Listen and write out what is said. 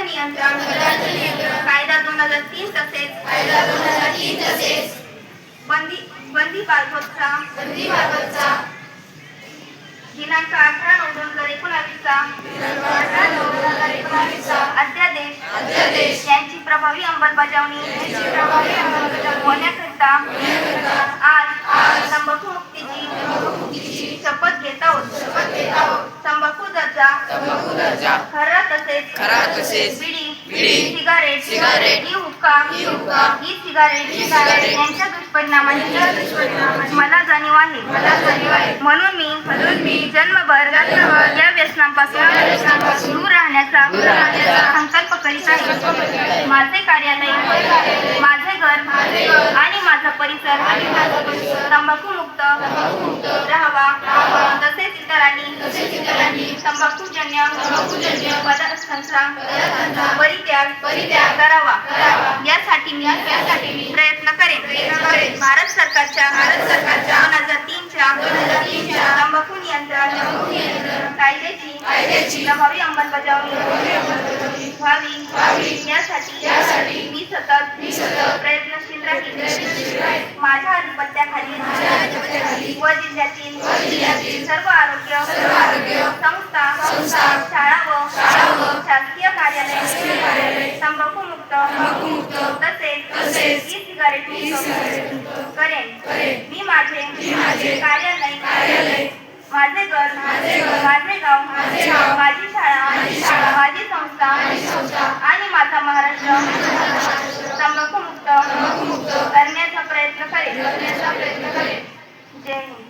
नियंत्रण कायदा 2003 तसेच बंदी बाळगोचा दिनांक 18/9/2019 चा अध्यादेश यांची प्रभावी अंमलबजावणी होण्याकरिता आज तंबाखू मुक्तीची शपथ घेत आहोत. तंबाखू दर्जा खरा तसेच बिडी सिगारेट ई हुक्का ई सिगारेट यांच्या दुष्परिणामांची मला जाणीव आहे. म्हणून मी जन्मभर या व्यसनांपासून दूर राहण्याचा संकल्प करीत आहे. माझे कार्यालय, माझे घर आणि माझा परिसर तंबाखू मुक्त राहावा. तसेच इतरांनी तंबाखूजन्य पदार्थांचा परित्याग करावा यासाठी मी प्रयत्न करेन. भारत सरकारच्या 2003 च्या तंबाखू नियंत्रण कायद्याची प्रभावी अंमलबजावणी व्हावी यासाठी मी सतत प्रयत्नशील राहील. माझ्या अधिपत्याखाली व जिल्ह्यातील सर्व आरोग्य संस्था, शाळा व शासकीय कार्यालय तंबाखू मुक्त तसेच ई सिगारेट मुक्त करेन. मी माझे कार्यालय, माझे घर, माझे गाव, माझी शाळा, माझी संस्था आणि माझा महाराष्ट्र तंबाखू मुक्त करण्याचा प्रयत्न करेन. जय हिंद.